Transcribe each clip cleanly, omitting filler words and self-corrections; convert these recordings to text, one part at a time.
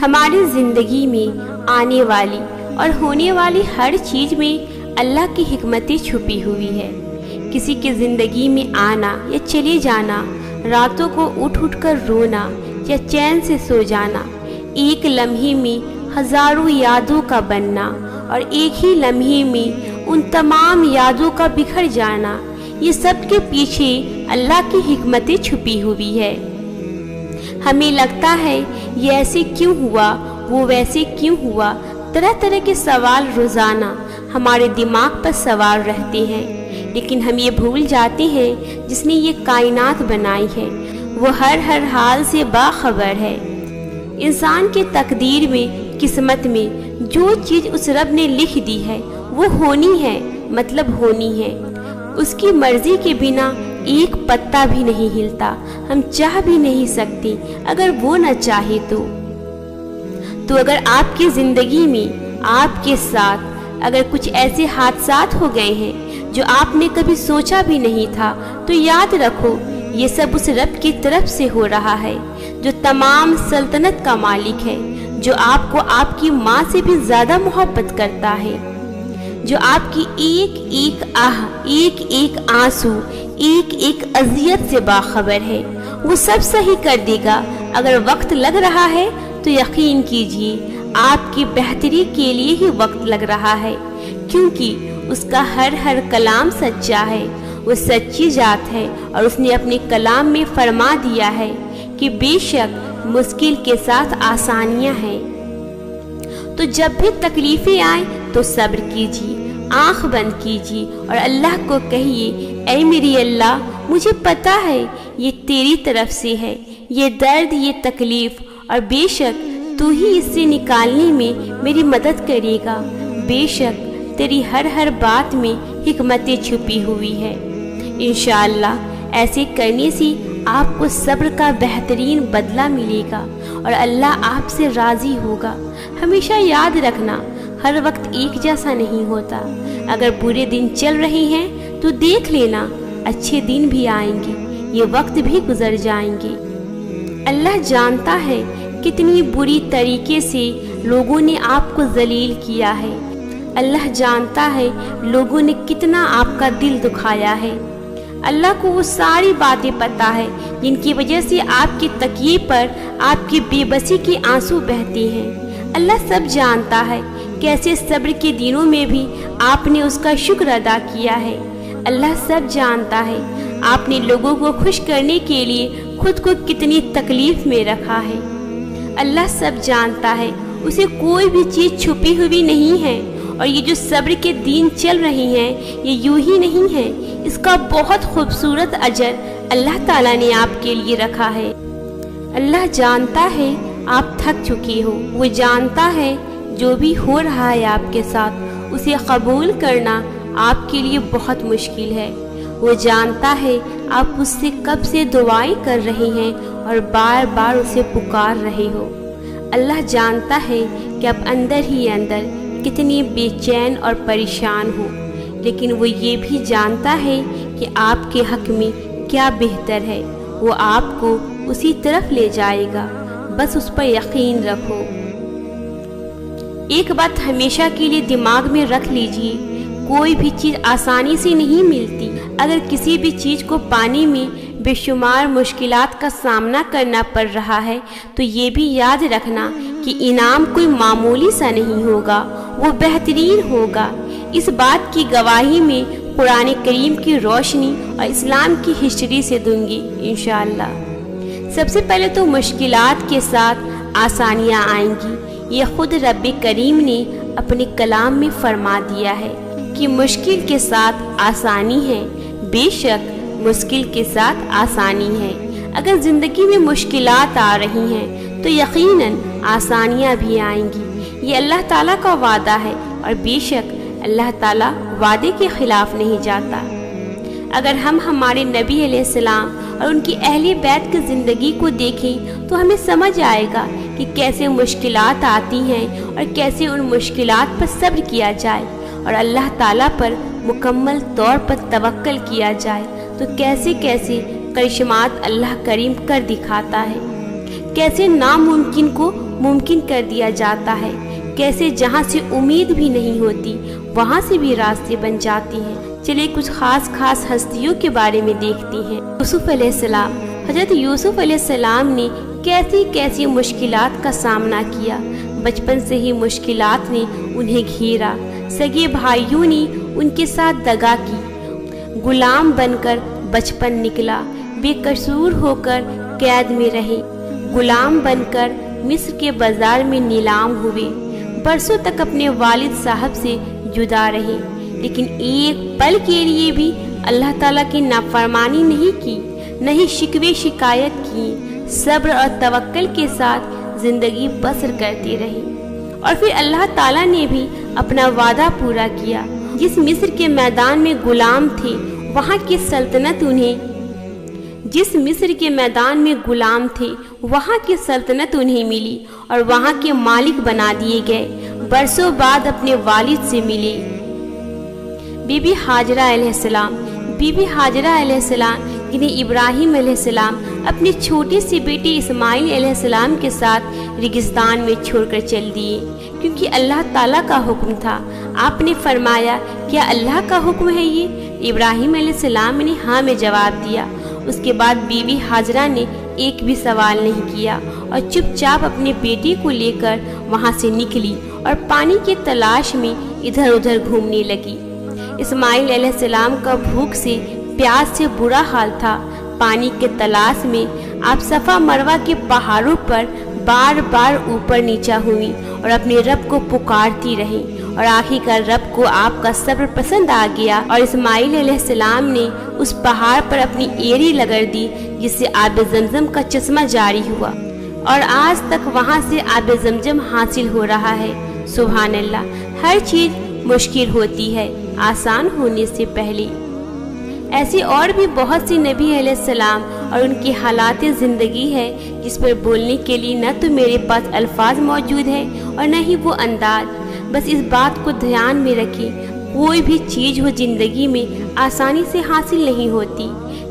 ہماری زندگی میں آنے والی اور ہونے والی ہر چیز میں اللہ کی حکمتیں چھپی ہوئی ہے۔ کسی کی زندگی میں آنا یا چلے جانا، راتوں کو اٹھ کر رونا یا چین سے سو جانا، ایک لمحے میں ہزاروں یادوں کا بننا اور ایک ہی لمحے میں ان تمام یادوں کا بکھر جانا، یہ سب کے پیچھے اللہ کی حکمتیں چھپی ہوئی ہے۔ ہمیں لگتا ہے یہ ایسے کیوں ہوا، وہ ویسے کیوں ہوا، طرح طرح کے سوال روزانہ ہمارے دماغ پر سوار رہتے ہیں، لیکن ہم یہ بھول جاتے ہیں جس نے یہ کائنات بنائی ہے وہ ہر حال سے باخبر ہے۔ انسان کے تقدیر میں، قسمت میں جو چیز اس رب نے لکھ دی ہے وہ ہونی ہے، مطلب ہونی ہے۔ اس کی مرضی کے بنا ایک پتا بھی نہیں ہلتا، ہم چاہ بھی نہیں سکتے اگر وہ نہ چاہے تو اگر آپ کی زندگی میں آپ کے ساتھ اگر کچھ ایسے حادثات ہو گئے ہیں جو آپ نے کبھی سوچا بھی نہیں تھا، تو یاد رکھو یہ سب اس رب کی طرف سے ہو رہا ہے جو تمام سلطنت کا مالک ہے، جو آپ کو آپ کی ماں سے بھی زیادہ محبت کرتا ہے، جو آپ کی ایک ایک آہ، ایک ایک آنسو، ایک ایک اذیت سے باخبر ہے۔ وہ سب صحیح کر دے گا۔ اگر وقت لگ رہا ہے تو یقین کیجیے آپ کی بہتری کے لیے ہی وقت لگ رہا ہے، کیونکہ اس کا ہر کلام سچا ہے، وہ سچی ذات ہے، اور اس نے اپنے کلام میں فرما دیا ہے کہ بے شک مشکل کے ساتھ آسانیاں ہیں۔ تو جب بھی تکلیفیں آئیں تو صبر کیجیے، آنکھ بند کیجیے اور اللہ کو کہیے، اے میری اللہ، مجھے پتا ہے یہ تیری طرف سے ہے، یہ درد، یہ تکلیف، اور بے شک تو ہی اس سے نکالنے میں میری مدد کرے گا۔ بے شک تیری ہر بات میں حکمتیں چھپی ہوئی ہے۔ انشاءاللہ ایسے کرنے سے آپ کو صبر کا بہترین بدلہ ملے گا اور اللہ آپ سے راضی ہوگا۔ ہمیشہ یاد رکھنا، ہر وقت ایک جیسا نہیں ہوتا۔ اگر برے دن چل رہے ہیں تو دیکھ لینا اچھے دن بھی آئیں گے، یہ وقت بھی گزر جائیں گے۔ اللہ جانتا ہے کتنی بری طریقے سے لوگوں نے آپ کو ذلیل کیا ہے، اللہ جانتا ہے لوگوں نے کتنا آپ کا دل دکھایا ہے۔ اللہ کو وہ ساری باتیں پتہ ہے جن کی وجہ سے آپ کے تکیے پر آپ کی بے بسی کے آنسو بہتے ہیں۔ اللہ سب جانتا ہے کیسے صبر کے دنوں میں بھی آپ نے اس کا شکر ادا کیا ہے۔ اللہ سب جانتا ہے آپ نے لوگوں کو خوش کرنے کے لیے خود کو کتنی تکلیف میں رکھا ہے۔ اللہ سب جانتا ہے اسے کوئی بھی چیز چھپی ہوئی نہیں ہے، اور یہ جو صبر کے دن چل رہی ہیں یہ یوں ہی نہیں ہے، اس کا بہت خوبصورت اجر اللہ تعالیٰ نے آپ کے لیے رکھا ہے۔ اللہ جانتا ہے آپ تھک چکے ہو، وہ جانتا ہے جو بھی ہو رہا ہے آپ کے ساتھ اسے قبول کرنا آپ کے لیے بہت مشکل ہے۔ وہ جانتا ہے آپ اس سے کب سے دعائیں کر رہے ہیں اور بار بار اسے پکار رہے ہو۔ اللہ جانتا ہے کہ آپ اندر ہی اندر کتنی بے چین اور پریشان ہو، لیکن وہ یہ بھی جانتا ہے کہ آپ کے حق میں کیا بہتر ہے، وہ آپ کو اسی طرف لے جائے گا، بس اس پر یقین رکھو۔ ایک بات ہمیشہ کے لیے دماغ میں رکھ لیجئے، کوئی بھی چیز آسانی سے نہیں ملتی۔ اگر کسی بھی چیز کو پانے میں بے شمار مشکلات کا سامنا کرنا پڑ رہا ہے تو یہ بھی یاد رکھنا کہ انعام کوئی معمولی سا نہیں ہوگا، وہ بہترین ہوگا۔ اس بات کی گواہی میں قرآن کریم کی روشنی اور اسلام کی ہسٹری سے دوں گی انشاءاللہ۔ سب سے پہلے تو مشکلات کے ساتھ آسانیاں آئیں گی، یہ خود رب کریم نے اپنے کلام میں فرما دیا ہے کہ مشکل کے ساتھ آسانی ہے، بے شک مشکل کے ساتھ آسانی ہے۔ اگر زندگی میں مشکلات آ رہی ہیں تو یقیناً آسانیاں بھی آئیں گی، یہ اللہ تعالیٰ کا وعدہ ہے، اور بے شک اللہ تعالیٰ وعدے کے خلاف نہیں جاتا۔ اگر ہم ہمارے نبی علیہ السلام اور ان کی اہل بیت کی زندگی کو دیکھیں تو ہمیں سمجھ آئے گا کہ کیسے مشکلات آتی ہیں اور کیسے ان مشکلات پر صبر کیا جائے اور اللہ تعالیٰ پر مکمل طور پر توکل کیا جائے تو کیسے کرشمات اللہ کریم کر دکھاتا ہے، کیسے ناممکن کو मुमकिन कर दिया जाता है, कैसे जहाँ से उम्मीद भी नहीं होती वहाँ से भी रास्ते बन जाती हैं। चलिए कुछ खास हस्तियों के बारे में देखते हैं। यूसुफ अलैहिस्सलाम। हजरत यूसुफ अलैहिस्सलाम ने कैसी मुश्किलात का सामना किया। बचपन से ही मुश्किलात ने उन्हें घेरा। सगे भाइयों ने उनके साथ दगा की। गुलाम बनकर बचपन निकला। बेकसूर होकर कैद में रहे। गुलाम बनकर मिस्र के बाजार में नीलाम हुए। बरसों तक अपने वालिद साहब से जुदा रहे, लेकिन एक पल के लिए भी अल्लाह ताला की नाफरमानी नहीं की, नहीं शिकवे शिकायत की। सब्र और तवक्कल के साथ जिंदगी बसर करते रहे। और फिर अल्लाह ताला ने भी अपना वादा पूरा किया। जिस मिस्र के मैदान में गुलाम थे वहाँ की सल्तनत उन्हें मिली और वहाँ के मालिक बना दिए गए। बरसों बाद अपने वालिद से मिले। बीबी हाजरा अलैहिस्सलाम। बीबी हाजरा अलैहिस्सलाम जिन्हें इब्राहिम अलैहिस्सलाम अपने छोटे से बेटे इस्माइल अलैहिस्सलाम के साथ रेगिस्तान में छोड़कर चल दिए, क्योंकि अल्लाह ताला का हुक्म था। आपने फरमाया, क्या अल्लाह का हुक्म है ये? इब्राहिम अलैहिस्सलाम ने हाँ में जवाब दिया। उसके बाद बीबी हाजरा ने एक भी सवाल नहीं किया और चुपचाप अपने बेटे को लेकर वहाँ से निकली और पानी की तलाश में इधर उधर घूमने लगी। इस्माइल अलैहिस्सलाम का भूख से प्यास से बुरा हाल था। पानी के तलाश में आप सफ़ा मरवा के पहाड़ों पर बार बार ऊपर नीचा हुई और अपने रब को पुकारती रही। और आखिरकार रब को आपका सब्र पसंद आ गया और इस्माइल अलैहिस्सलाम ने उस पहाड़ पर अपनी एड़ी लगड़ दी, जिससे आब ज़मज़म का चश्मा जारी हुआ और आज तक वहाँ से आब ज़मज़म हासिल हो रहा है। सुभान अल्लाह। हर चीज़ मुश्किल होती है आसान होने से पहले। ऐसी और भी बहुत सी नबी अलैहिस्सलाम और उनकी हालात ज़िंदगी है जिस पर बोलने के लिए न तो मेरे पास अल्फाज मौजूद है और न ही वो अंदाज। बस इस बात को ध्यान में रखें, कोई भी चीज़ हो ज़िंदगी में आसानी से हासिल नहीं होती।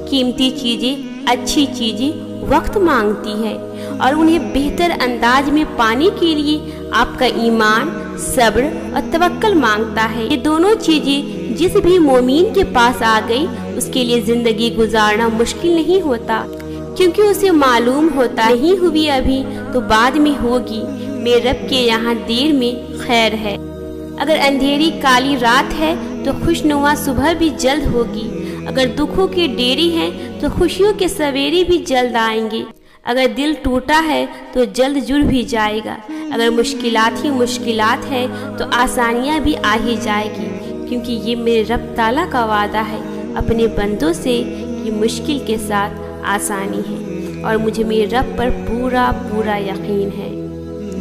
कीमती चीज़ें, अच्छी चीज़ें वक्त मांगती है और उन्हें बेहतर अंदाज में पाने के लिए आपका ईमान, सब्र और तवक्कल मांगता है। ये दोनों चीज़ें जिस भी मोमीन के पास आ गई उसके लिए ज़िंदगी गुजारना मुश्किल नहीं होता, क्योंकि उसे मालूम होता नहीं हुई अभी तो बाद में होगी। मेरे रब के यहाँ देर में खैर है। अगर अंधेरी काली रात है तो खुशनुमा सुबह भी जल्द होगी। अगर दुखों के डेरी हैं तो खुशियों के सवेरे भी जल्द आएंगे। अगर दिल टूटा है तो जल्द जुड़ भी जाएगा। अगर मुश्किलात ही मुश्किलात है तो आसानियाँ भी आ ही जाएगी, क्योंकि ये मेरे रब ताला का वादा है अपने बंदों से कि मुश्किल के साथ आसानी है और मुझे मेरे रब पर पूरा पूरा यकीन है।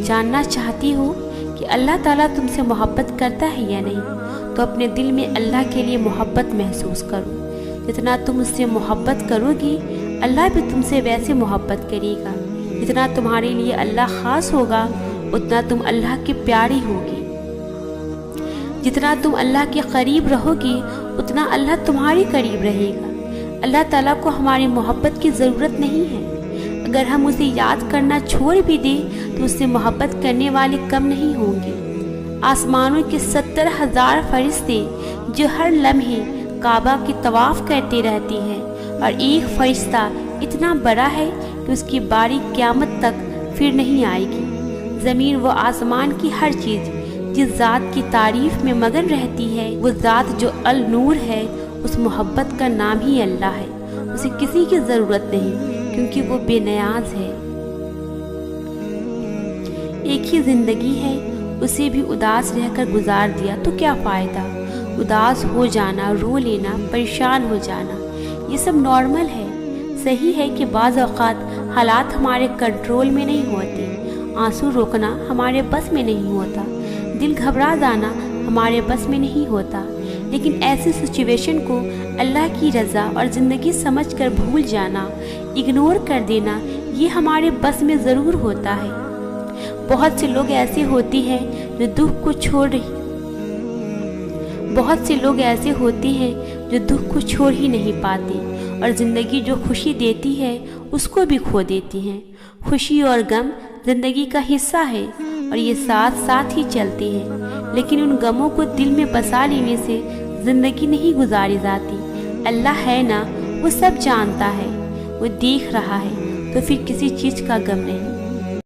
जानना चाहती हो कि अल्लाह ताला तुमसे मोहब्बत करता है या नहीं, तो अपने दिल में अल्लाह के लिए मोहब्बत महसूस करो। जितना तुम उससे मोहब्बत करोगी अल्लाह भी तुमसे वैसे मोहब्बत करेगा। जितना तुम्हारे लिए अल्लाह ख़ास होगा उतना तुम अल्लाह की प्यारी होगी। जितना तुम अल्लाह के करीब रहोगी उतना अल्लाह तुम्हारे करीब रहेगा। अल्लाह ताला को हमारी मोहब्बत की ज़रूरत नहीं है। अगर हम उसे याद करना छोड़ भी दें तो उससे मोहब्बत करने वाले कम नहीं होंगे। आसमानों के 70,000 फरिश्ते जो हर लम्हे काबा की तवाफ़ करते रहते हैं और एक फरिश्ता इतना बड़ा है कि उसकी बारी क़यामत तक फिर नहीं आएगी। ज़मीन व आसमान की हर चीज़ जिस ज़ात की तारीफ़ में मगन रहती है, वो ज़ात जो अल नूर है, उस मोहब्बत का नाम ही अल्लाह है। उसे किसी की ज़रूरत नहीं, क्योंकि वो बेनियाज है। एक ही ज़िंदगी है, उसे भी उदास रहकर गुजार दिया तो क्या फ़ायदा। उदास हो जाना, रो लेना, परेशान हो जाना, ये सब नॉर्मल है। सही है कि बाज़ औक़ात हालात हमारे कंट्रोल में नहीं होते। आंसू रोकना हमारे बस में नहीं होता। दिल घबरा जाना हमारे बस में नहीं होता। लेकिन ऐसी सिचुएशन को अल्लाह की रज़ा और ज़िंदगी समझकर भूल जाना, इग्नोर कर देना, ये हमारे बस में ज़रूर होता है। बहुत से लोग ऐसे होते हैं जो दुख को छोड़ ही नहीं पाते और ज़िंदगी जो खुशी देती है उसको भी खो देती हैं। खुशी और गम زندگی کا حصہ ہے اور یہ ساتھ ساتھ ہی چلتے ہیں، لیکن ان غموں کو دل میں بسا لینے سے زندگی نہیں گزاری جاتی۔ اللہ ہے نا، وہ سب جانتا ہے، وہ دیکھ رہا ہے، تو پھر کسی چیز کا غم نہیں۔